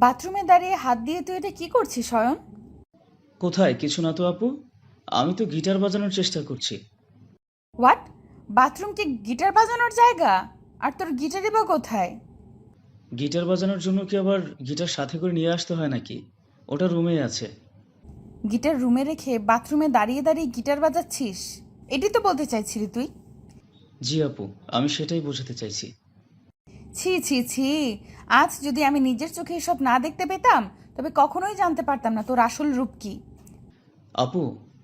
বাথরুমে দাঁড়িয়ে হাত দিয়ে তুই এটা কি করছিস অয়ন? কোথায়? কিছু না তো আপু। আমি তো গিটার বাজানোর চেষ্টা করছি। হোয়াট? বাথরুম কি গিটার বাজানোর জায়গা? আর তোর গিটারই বা কোথায়? গিটার বাজানোর জন্য কি আবার গিটার সাথে করে নিয়ে আসতে হয় নাকি? ওটা রুমেই আছে। গিটার রুমে রেখে বাথরুমে দাঁড়িয়ে দাঁড়িয়ে গিটার বাজাচ্ছিস? এটি তো বলতে চাইছিলি তুই? জি আপু, আমি সেটাই বোঝাতে চাইছি। ছি ছি ছি। আজ যদি আমি নিজের চোখে এসব না দেখতে পেতাম তবে কখনোই জানতে পারতাম না তোর আসল রূপ কি। আপু,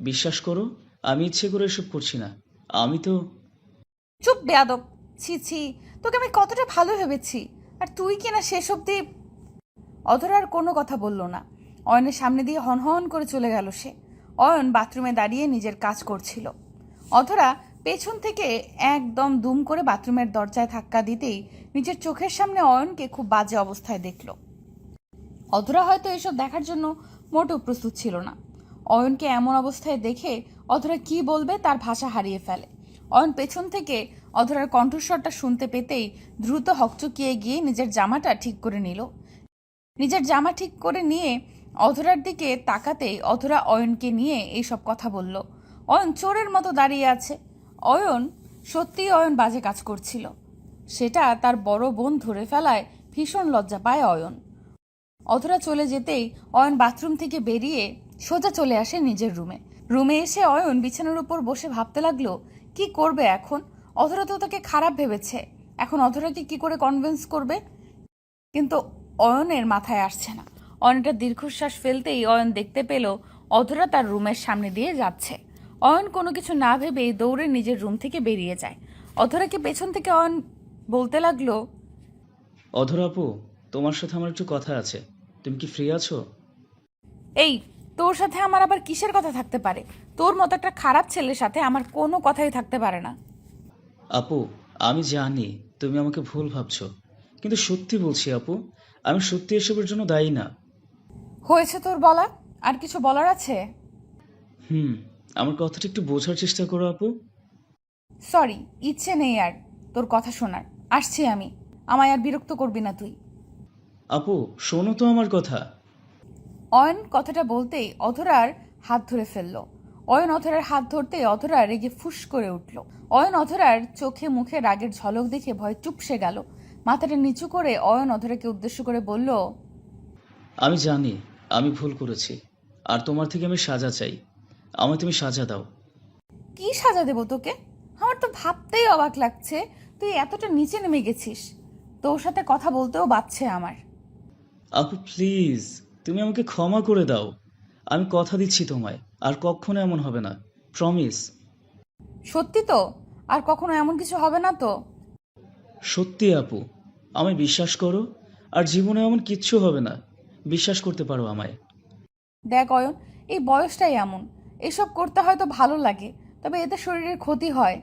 বিশ্বাস করো, আমি ইচ্ছে করে এসব করছি না। আমি তো চুপ বেয়াদব। ছি ছি। তোকে আমি কতটা ভালো ভেবেছি, আর তুই কিনা শেষ অবধি। অধরা আর কোনো কথা বলল না। অয়নের সামনে দিয়ে হনহন করে চলে গেল সে। অয়ন বাথরুমে দাঁড়িয়ে নিজের কাজ করছিল। অধরা পেছন থেকে একদম দুম করে বাথরুমের দরজায় ধাক্কা দিতেই নিজের চোখের সামনে অয়নকে খুব বাজে অবস্থায় দেখল। অধরা হয়তো এসব দেখার জন্য মোটেও প্রস্তুত ছিল না। অয়নকে এমন অবস্থায় দেখে অধরা কি বলবে তার ভাষা হারিয়ে ফেলে। অয়ন পেছন থেকে অধরার কণ্ঠস্বরটা শুনতে পেতেই দ্রুত হকচকিয়ে গিয়ে নিজের জামাটা ঠিক করে নিল। নিজের জামা ঠিক করে নিয়ে অধরার দিকে তাকাতেই অধরা অয়নকে নিয়ে এইসব কথা বলল। অয়ন চোরের মতো দাঁড়িয়ে আছে। অয়ন সত্যিই অয়ন বাজে কাজ করছিল। সেটা তার বড় বোন ধরে ফেলায় ভীষণ লজ্জা পায় অয়ন। অধরা চলে যেতেই অয়ন বাথরুম থেকে বেরিয়ে সোজা চলে আসে নিজের রুমে। রুমে এসে অয়ন বিছানার উপর বসে ভাবতে লাগলো কি করবে এখন। অধরা তো তাকে খারাপ ভেবেছে, এখন অধরাকে কি করে কনভিন্স করবে। কিন্তু অয়নের মাথায় আসছে না। অয়ন একটা দীর্ঘশ্বাস ফেলতেই অয়ন দেখতে পেল অধরা তার রুমের সামনে দিয়ে যাচ্ছে। অয়ন কোনো কিছু না ভেবেই দৌড়ে নিজের রুম থেকে বেরিয়ে যায়। অধরাকে পেছন থেকে অয়ন বলতে লাগলো, অধর আপু, তোমার সাথে আমার একটু কথা আছে। তুমি কি ফ্রি আছো? এই, তোর সাথে আমার আবার কিসের কথা থাকতে পারে? তোর মতো একটা খারাপ ছেলের সাথে আমার কোনো কথাই থাকতে পারে না। আপু, আমি জানি তুমি আমাকে ভুল ভাবছো, কিন্তু সত্যি বলছি আপু, আমি সত্যি এসবের জন্য দায়ী না। হয়েছে তোর বলা? আর কিছু বলার আছে? হুম, আমার কথাটা একটু বোঝার চেষ্টা করো আপু। সরি, ইচ্ছে নেই আর তোর কথা শোনার। আসছি আমি। আমায় আর বিরক্ত করবি না তুই। আপু, শোনো তো আমার কথা। অয়ন কথাটা বলতেই অধরার হাত ধরে ফেলল। অয়ন অধরার হাত ধরতেই অধরা রেগে ফুস করে উঠল। অয়ন অধরার চোখে মুখে রাগের ঝলক দেখে ভয় চুপসে গেল। মাথাটা নিচু করে অয়ন অধরাকে উদ্দেশ্য করে বলল, আমি জানি আমি ভুল করেছি, আর তোমার থেকে আমি সাজা চাই। আমায় তুমি সাজা দাও। কি সাজা দেবো তোকে? আমার তো ভাবতেই অবাক লাগছে তুই এতটা নিচে নেমে গেছিস। তোর সাথে কথা বলতেও বাচ্ছে আমার। আপু প্লিজ, তুমি আমাকে ক্ষমা করে দাও। আমি কথা দিচ্ছি তোমায়, আর কখনো এমন হবে না। প্রমিস। সত্যি তো? আর কখনো এমন কিছু হবে না তো? সত্যি আপু, আমায় বিশ্বাস করো, আর জীবনে এমন কিচ্ছু হবে না। বিশ্বাস করতে পারো আমায়। দেখ অয়ন, এই বয়সটাই এমন। এসব করতে হয়তো ভালো লাগে, তবে এতে শরীরের ক্ষতি হয়।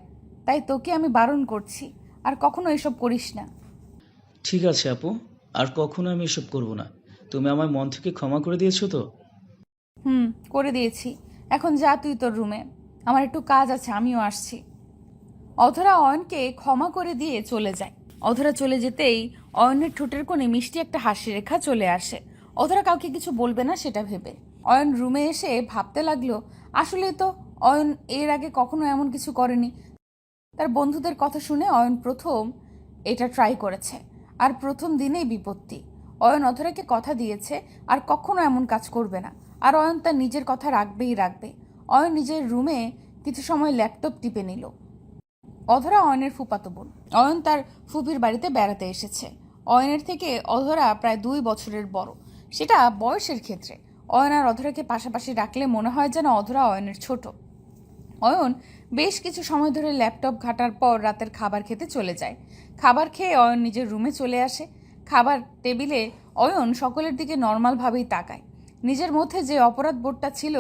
তাই তোকে আমি বারণ করছি, আর কখনো এসব করিস না। ঠিক আছে আপু, আর কখনো আমি এসব করব না। তুমি আমায় মন থেকে ক্ষমা করে দিয়েছো তো? হুম, করে দিয়েছি। এখন যা তুই তোর রুমে। আমার একটু কাজ আছে, আমিও আসছি। অধরা অয়নকে ক্ষমা করে দিয়ে চলে যায়। অধরা চলে যেতেই অয়নের ঠোঁটের কোণে মিষ্টি একটা হাসি রেখা চলে আসে। অধরা কাউকে কিছু বলবে না সেটা ভেবে অয়ন রুমে এসে ভাবতে লাগলো, আসলে তো অয়ন এর আগে কখনো এমন কিছু করেনি। তার বন্ধুদের কথা শুনে অয়ন প্রথম এটা ট্রাই করেছে, আর প্রথম দিনেই বিপত্তি। অয়ন অধরাকে কথা দিয়েছে আর কখনো এমন কাজ করবে না, আর অয়ন তার নিজের কথা রাখবেই রাখবে। অয়ন নিজের রুমে কিছু সময় ল্যাপটপ টিপে নিল। অধরা অয়নের ফুফাতো বোন। অয়ন তার ফুপির বাড়িতে বেড়াতে এসেছে। অয়নের থেকে অধরা প্রায় 2 বছরের বড়। সেটা বয়সের ক্ষেত্রে। অয়ন আর অধরাকে পাশাপাশি রাখলে মনে হয় যেন অধরা অয়নের ছোট। অয়ন বেশ কিছু সময় ধরে ল্যাপটপ ঘাটার পর রাতের খাবার খেতে চলে যায়। খাবার খেয়ে অয়ন নিজের রুমে চলে আসে। খাবার টেবিলে অয়ন সকলের দিকে নর্মালভাবেই তাকায়। নিজের মধ্যে যে অপরাধ বোধটা ছিল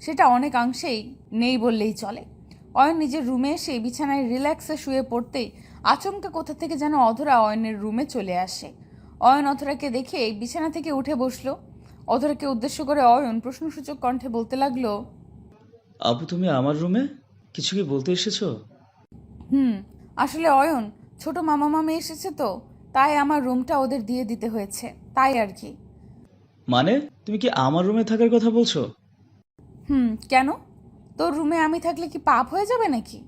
সেটা অনেকাংশেই নেই বললেই চলে। অয়ন নিজের রুমে এসে বিছানায় রিল্যাক্সে শুয়ে পড়তেই আচমকা কোথা থেকে যেন অধরা অয়নের রুমে চলে আসে। অয়ন অধরাকে দেখে বিছানা থেকে উঠে বসলো। অধরাকে উদ্দেশ্য করে অয়ন প্রশ্নসূচক কণ্ঠে বলতে লাগলো, আপু, তুমি আমার রুমে কিছু কি বলতে এসেছো? হুম, আসলে অয়ন, ছোট মামা মামি এসেছে তো, তাই আমার রুমটা ওদের দিয়ে দিতে হয়েছে, তাই আর কি। মানে তুমি কি আমার রুমে থাকার কথা বলছো? কেন? তোর রুমে আমি থাকলে কি পাপ হয়ে যাবে নাকি?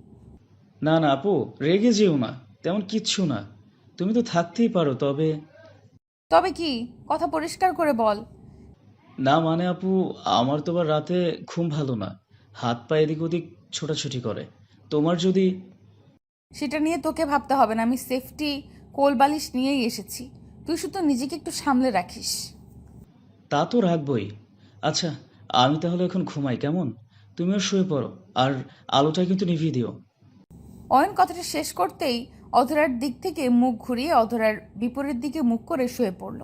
না না আপু, রেগে যেও না। তেমন কিচ্ছু না। তুমি তো থাকতেই পারো, তবে তবে কি? কথা পরিষ্কার করে বল। না মানে আপু, আমার তো আবার রাতে ঘুম ভালো না। হাত পা এদিক ওদিক ছোটাছুটি করে। তোমার যদি সেটা নিয়ে তোকে ভাবতে হবে না, আমি সেফটি কোল বালিশ নিয়েই এসেছি। তুই শুধু নিজেকে একটু সামলে রাখিস। তা তো রাখবই। আচ্ছা, আমি তাহলে এখন ঘুমাই, কেমন? তুমিও শুয়ে পড়ো। আর আলোটা কিন্তু নিভিয়ে দিও। অয়ন কথাটা শেষ করতেই অধরার দিক থেকে মুখ ঘুরিয়ে অধরার বিপরীত দিকে মুখ করে শুয়ে পড়ল।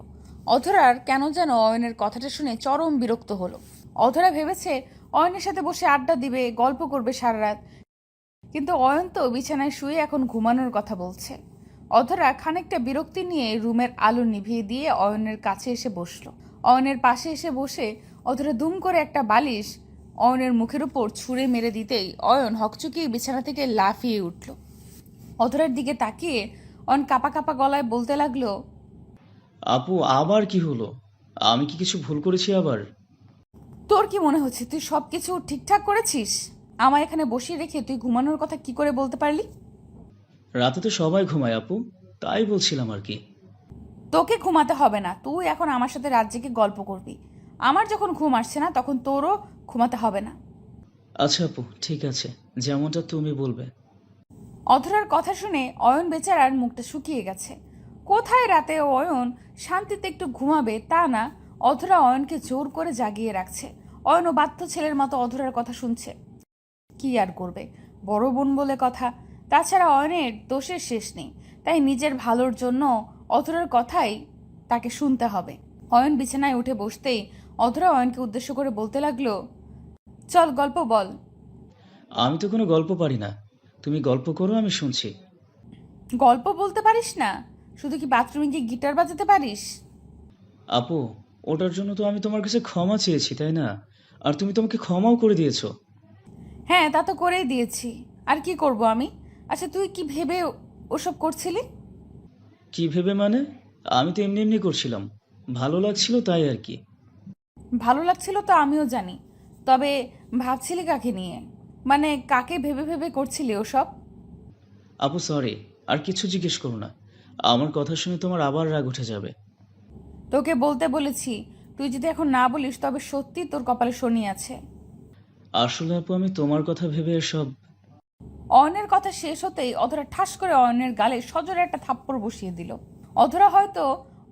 অধরার কেন যেন অয়নের কথাটা শুনে চরম বিরক্ত হলো। অধরা ভেবেছে অয়নের সাথে বসে আড্ডা দিবে, গল্প করবে সারা রাত, কিন্তু অয়ন তো বিছানায় শুয়ে এখন ঘুমানোর কথা বলছে। অধরা খানিকটা বিরক্তি নিয়ে রুমের আলো নিভিয়ে দিয়ে অয়নের কাছে এসে বসলো। অয়নের পাশে এসে বসে অধরা দুম করে একটা বালিশ অয়নের মুখের উপর ছুঁড়ে মেরে দিতেই অয়ন হকচকিয়ে বিছানা থেকে লাফিয়ে উঠল। অধরার দিকে তাকিয়ে অয়ন কাপা কাপা গলায় বলতে লাগলো, আপু, আবার কি হলো? আমি কি কিছু ভুল করেছি আবার? তোর কি মনে হচ্ছে তুই সবকিছু ঠিকঠাক করেছিস? আমায় এখানে বসিয়ে রেখে তুই ঘুমানোর কথা কি করে বলতে পারলি? রাতে তো সবাই ঘুমায় আপু, তাই বলছিলাম আর কি। তোকে ঘুমাতে হবে না, তুই এখন আমার সাথে রাত জেগে গল্প করবি। আমার যখন ঘুম আসছে না তখন তোরও ঘুমাতে হবে না। আচ্ছা আপু, ঠিক আছে, যেমনটা তুমি বলবে। অধরার কথা শুনে অয়ন বেচারার মুখটা শুকিয়ে গেছে। কোথায় রাতে অয়ন শান্তিতে একটু ঘুমাবে তা না, অধরা অয়নকে জোর করে জাগিয়ে রাখছে। অয়নও বাধ্য ছেলের মতো অধরার কথা শুনছে। কি আর করবে, বড় বোন বলে কথা। তাছাড়া অয়নের দোষের শেষ নেই, তাই নিজের ভালোর জন্য অধরার কথাই তাকে শুনতে হবে। অয়ন বিছানায় উঠে বসতেই অধরা অয়নকে উদ্দেশ্য করে বলতে লাগলো, চল গল্প বল। আমি তো কোনো গল্প পারি না। তুমি গল্প করো, আমি শুনছি। গল্প বলতে পারিস না? শুধু কি বাথরুমে গিয়ে গিটার বাজাতে পারিস? আপু, ওটার জন্য তো আমি তোমার কাছে ক্ষমা চেয়েছি, তাই না? আর তুমি তোমাকে ক্ষমাও করে দিয়েছো। হ্যাঁ, তা তো করেই দিয়েছি। আর কি করব আমি? আচ্ছা, তুই কি ভেবে ওসব করছিলি? কি ভেবে মানে? আমি তো এমনি এমনি করছিলাম। ভালো লাগছিল তাই আর কি। ভালো লাগছিল তো আমিও জানি, তবে ভাবছিলি কাকে নিয়ে? মানে কাকে ভেবে ভেবে করছিলি ওসব? আপু সরি, আর কিছু জিজ্ঞেস করো না। আমার কথা শুনে তোমার আবার রাগ উঠে যাবে। তোকে বলতে বলেছি, তুই যদি এখন না বলিস তবে সত্যি তোর কপালে শনি আছে। আসলে আপু, আমি তোমার কথা ভেবে এসব। অয়নের কথা শেষ হতেই অধরা ঠাস করে অয়নের গালে সজোরে একটা থাপ্পড় বসিয়ে দিল। অধরা হয়তো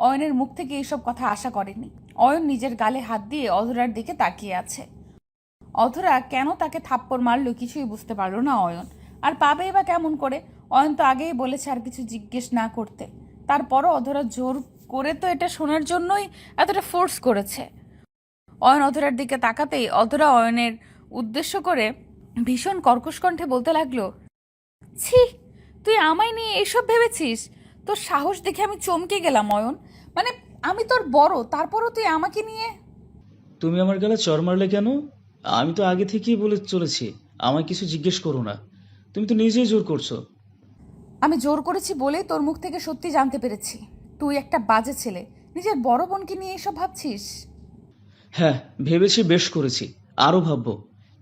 অয়নের মুখ থেকে এইসব কথা আশা করেনি। অয়ন নিজের গালে হাত দিয়ে অধরার দিকে তাকিয়ে আছে। অধরা কেন তাকে থাপ্পড় মারলো কিছুই বুঝতে পারলো না অয়ন। আর পাবেই বা কেমন করে? অয়ন তো আগেই বলেছে আর কিছু জিজ্ঞেস না করতে। তারপরও অধরা জোর করে তো এটা শোনার জন্যই এতটা ফোর্স করেছে। অয়ন অধরার দিকে তাকাতেই অধরা অয়নের উদ্দেশ্য করে ভীষণ কর্কশ কণ্ঠে বলতে লাগলো, ছি, তুই আমায় নিয়ে এসব ভেবেছিস? তোর সাহস দেখে আমি চমকে গেলাম অয়ন। মানে আমি তোর বড়, তারপরও তুই আমাকে নিয়ে। তুমি আমার গালে চড় মারলে কেন? আমি তো আগে থেকেই বলে চলেছি, আমায় কিছু জিজ্ঞেস করো না। তুমি তো নিজেই জোর করছো। আমি জোর করেছি বলেই তোর মুখ থেকে সত্যি জানতে পেরেছি তুই একটা বাজে ছেলে। নিজের বড় বোনকে নিয়ে এসব ভাবছিস? হ্যাঁ, ভেবেছি, বেশ করেছি। আরো ভাববো।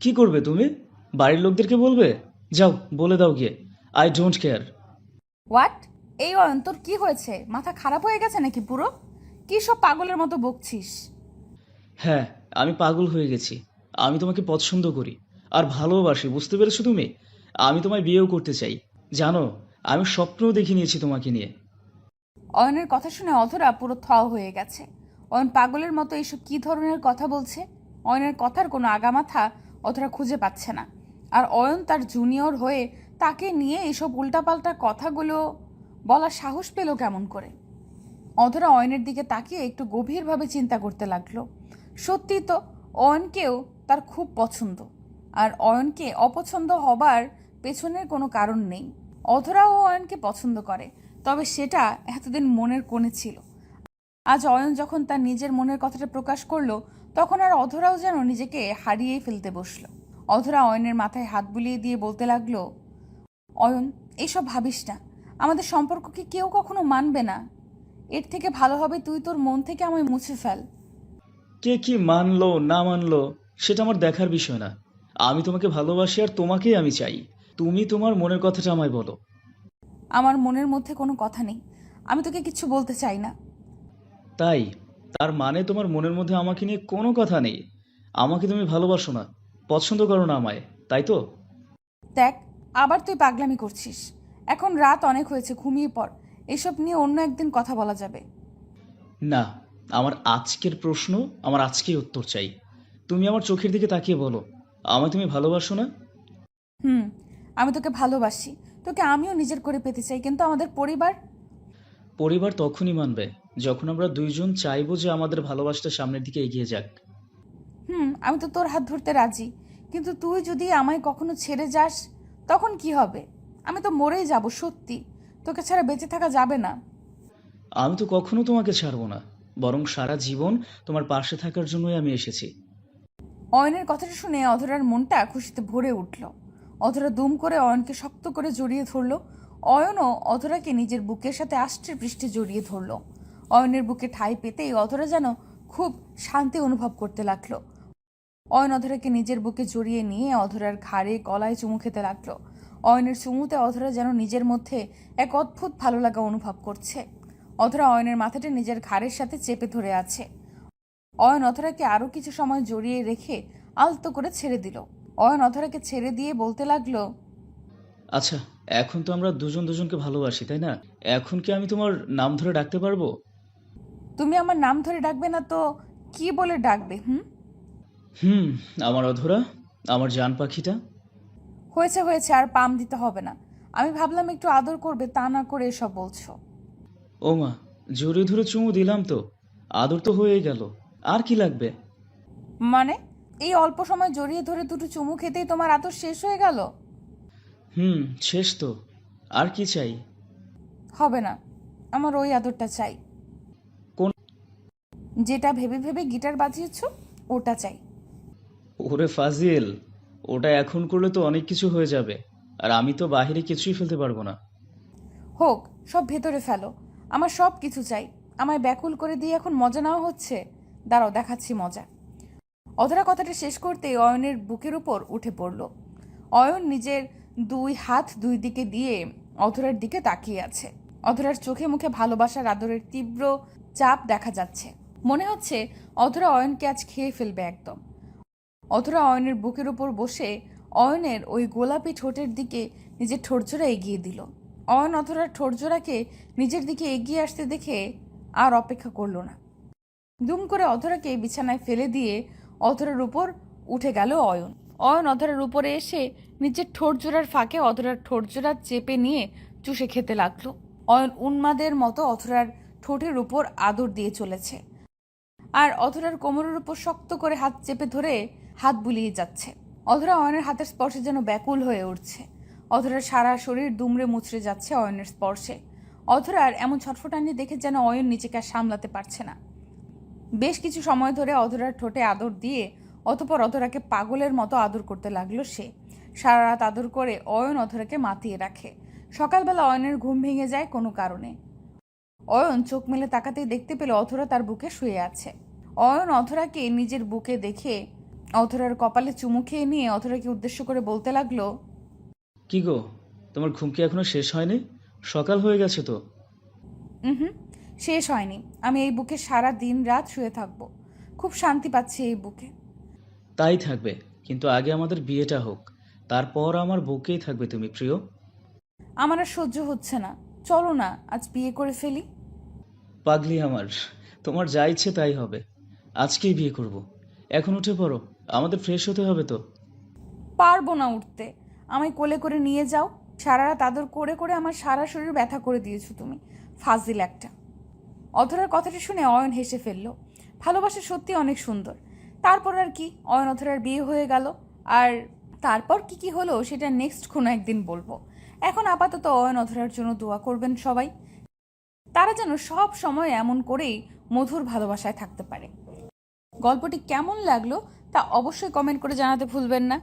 কি করবে তুমি? বাড়ির লোকদেরকে বলবে? যাও, বলে দাও গিয়ে। I don't care. হোয়াট? এই অয়ন, তোর কি হয়েছে? মাথা খারাপ হয়ে গেছে নাকি পুরো? কি সব পাগলের মতো বকছিস? হ্যাঁ, আমি পাগল হয়ে গেছি। আমি তোমাকে পছন্দ করি আর ভালোবাসি, বুঝতে পেরেছো তুমি? আমি তোমায় বিয়েও করতে চাই। জানো, আমি স্বপ্নও দেখে নিয়েছি তোমাকে নিয়ে। অয়নের কথা শুনে অধরা পুরো থ হয়ে গেছে। অয়ন পাগলের মতো এইসব কি ধরনের কথা বলছে? অয়নের কথার কোনো আগামাথা অধরা খুঁজে পাচ্ছে না। আর অয়ন তার জুনিয়র হয়ে তাকে নিয়ে এইসব উল্টাপাল্টা কথাগুলো বলার সাহস পেল কেমন করে? অধরা অয়নের দিকে তাকিয়ে একটু গভীরভাবে চিন্তা করতে লাগলো। সত্যি তো, অয়নকেও তার খুব পছন্দ। আর অয়নকে অপছন্দ হবার পেছনের কোনো কারণ নেই। অধরাও অয়নকে পছন্দ করে, তবে সেটা এতদিন মনের কোণে ছিল। আজ অয়ন যখন তার নিজের মনের কথাটা প্রকাশ করলো, তখন আর অধরাও যেন নিজেকে হারিয়েই ফেলতে বসলো। অধরা অয়নের মাথায় হাত বুলিয়ে দিয়ে বলতে লাগলো, অয়ন, এইসব ভাবিস না। আমাদের সম্পর্ককে কেউ কখনো মানবে না, এর থেকে ভালো হবে তুই তোর মন থেকে আমায় মুছে ফেল। কে কি মানলো না মানলো সেটা আমার দেখার বিষয় না। আমি তোমাকে ভালোবাসি আর তোমাকেই আমি চাই। তুমি তোমার মনের কথাটা আমায় বলো। আমার মনের মধ্যে কোনো কথা নেই, আমি তোকে কিছু বলতে চাই না। তাই? তার মানে তোমার মনের মধ্যে আমাকে নিয়ে কোনো কথা নেই? আমাকে তুমি ভালোবাসো না, পছন্দ করো না আমায়, তাই তো? দেখ, আবার তুই পাগলামি করছিস। এখন রাত অনেক হয়েছে, ঘুমিয়ে পড়। এসব নিয়ে অন্য একদিন কথা বলা যাবে। না, আমার আজকের প্রশ্ন, আমার আজকেই উত্তর চাই। তুমি আমার চোখের দিকে তাকিয়ে বলো, আমায় তুমি ভালোবাসো না? হুম, আমি তোকে ভালোবাসি, তোকে আমিও নিজের করে পেতে চাই, কিন্তু আমাদের পরিবার। পরিবার তখনই মানবে যখন আমরা দুইজন চাইবো যে আমাদের ভালোবাসাটা সামনের দিকে এগিয়ে যাক। আমি তো তোর হাত ধরতে রাজি, কিন্তু তুই যদি আমায় কখনো ছেড়ে যাস, তখন কি হবে? আমি তো মরেই যাব, সত্যি। তোকে ছাড়া বেঁচে থাকা যাবে না। আমি তো কখনো তোমাকে ছাড়বো না, বরং সারা জীবন তোমার পাশে থাকার জন্যই আমি এসেছি। অয়নের কথাটা শুনে অধরার মনটা খুশিতে ভরে উঠল। অধরা দুম করে অয়নকে শক্ত করে জড়িয়ে ধরল। অয়নও অধরাকে নিজের বুকের সাথে আষ্টে পৃষ্ঠে জড়িয়ে ধরল। অয়নের বুকে ঠাঁই পেতেই অধরা যেন খুব শান্তি অনুভব করতে লাগলো। অয়ন অধরাকে নিজের বুকে জড়িয়ে নিয়ে অধরার ঘাড়ে গলায় চুমু খেতে লাগলো। অয়নের চুমুতে অধরা যেন নিজের মধ্যে এক অদ্ভুত ভালো লাগা অনুভব করছে। অধরা অয়নের মাথাটা নিজের ঘাড়ের সাথে চেপে ধরে আছে। অয়ন অধরাকে আরো কিছু সময় জড়িয়ে রেখে আলতো করে ছেড়ে দিল। অয়ন অধরাকে ছেড়ে দিয়ে বলতে লাগলো, আচ্ছা, এখন তো আমরা দুজন দুজনকে ভালোবাসি, তাই না? এখন কি আমি তোমার নাম ধরে ডাকতে পারবো? তুমি আমার নাম ধরে ডাকবে না তো কি বলে ডাকবে? হুম, আমার অধরা, আমার জান পাখিটা। হয়েছে হয়েছে, আর পাম দিতে হবে না। আমি ভাবলাম একটু আদর করবে, তা না করে এসব বলছো। ও মা, জড়িয়ে ধরে চুমু দিলাম তো, আদর তো হয়েই গেল। আর কি লাগবে? মানে, এই অল্প সময় জড়িয়ে ধরে দুটো চুমু খেতেই তোমার আদর শেষ হয়ে গেল? হুম, শেষ তো। আর কি চাই? হবে না, আমার ওই আদরটা চাই। কোন? যেটা ভেবে ভেবে গিটার বাজিয়েছ, ওটা চাই। ওরে ফাজিল, ওটা এখন করলে তো অনেক কিছু হয়ে যাবে, আর আমি তো বাহিরে কিছুই ফেলতে পারবো না। হোক, সব ভেতরে ফেলো। আমার সব কিছু চাই। আমায় ব্যাকুল করে দিয়ে এখন মজা নেওয়া হচ্ছে। দাঁড়াও, দেখাচ্ছি মজা। অধরা কথাটা শেষ করতেই অয়নের বুকের উপর উঠে পড়ল। অয়ন নিজের দুই হাত দুই দিকে দিয়ে অধরার দিকে তাকিয়ে আছে। অধরার চোখে মুখে ভালোবাসার আদরের তীব্র চাপ দেখা যাচ্ছে। মনে হচ্ছে অধরা অয়নকে আজ খেয়ে ফেলবে একদম। অধরা অয়নের বুকের উপর বসে অয়নের ওই গোলাপি ঠোঁটের দিকে নিজের ঠোঁটজোড়া এগিয়ে দিল। অয়ন অধরার ঠোঁটজোড়াকে নিজের দিকে এগিয়ে আসতে দেখে আর অপেক্ষা করল না। দুম করে অধরাকে বিছানায় ফেলে দিয়ে অধরার উপর উঠে গেল অয়ন। অয়ন অধরার উপরে এসে নিজের ঠোঁটজোড়ার ফাঁকে অধরার ঠোঁটজোড়া চেপে নিয়ে চুষে খেতে লাগলো। অয়ন উন্মাদের মতো অধরার ঠোঁটের উপর আদর দিয়ে চলেছে, আর অধরার কোমরের উপর শক্ত করে হাত চেপে ধরে হাত বুলিয়ে যাচ্ছে। অধরা অয়নের হাতের স্পর্শে যেন ব্যাকুল হয়ে উঠছে। অধরার সারা শরীর দুমড়ে মুচড়ে যাচ্ছে অয়নের স্পর্শে। অধরার এমন ছটফটানি দেখে যেন অয়ন নিজেকে আর সামলাতে পারছে না। বেশ কিছু সময় ধরে অধরার ঠোঁটে আদর দিয়ে অতপর অধরাকে পাগলের মতো আদর করতে লাগলো সে। সারা রাত আদর করে অয়ন অধরাকে মাতিয়ে রাখে। সকালবেলা অয়নের ঘুম ভেঙে যায় কোনো কারণে। অয়ন চোখ মেলে তাকাতেই দেখতে পেল অধরা তার বুকে শুয়ে আছে। অয়ন অধরাকে নিজের বুকে দেখে অধরার কপালে চুমু খেয়ে নিয়ে অধরাকে উদ্দেশ্য করে বলতে লাগলো, কি গো, তোমার ঘুম কি এখনো শেষ হয়নি? সকাল হয়ে গেছে তো। হুম, শেষ হয়নি। আমি এই বুকে সারা দিন রাত শুয়ে থাকবো। খুব শান্তি পাচ্ছি এই বুকে। তাই থাকবে, কিন্তু আগে আমাদের বিয়েটা হোক, তারপর আমার বুকেই থাকবে তুমি, প্রিয়। আমার আর সহ্য হচ্ছে না, চলো না আজ বিয়ে করে ফেলি। পাগলি আমার, তোমার যা ইচ্ছে তাই হবে। আজকেই বিয়ে করব। এখন উঠে পড়ো, আমাদের ফ্রেশ হতে হবে তো। পারবো না উঠতে। আমায় কোলে করে নিয়ে যাও। সারা রাত আদর করে করে আমার সারা শরীর ব্যথা করে দিয়েছো তুমি, ফাজিল একটা। অধরার কথাটা শুনে অয়ন হেসে ফেলল। ভালোবাসা সত্যি অনেক সুন্দর। তারপর আর কি, অয়ন অধরার বিয়ে হয়ে গেল। আর তারপর কি কি হলো সেটা নেক্সট কোনো একদিন বলবো। এখন আপাতত অয়ন অধরার জন্য দোয়া করবেন সবাই। তারা যেন সব সময় এমন করেই মধুর ভালোবাসায় থাকতে পারে। গল্পটি কেমন লাগলো তা অবশ্যই কমেন্ট করে জানাতে ভুলবেন না।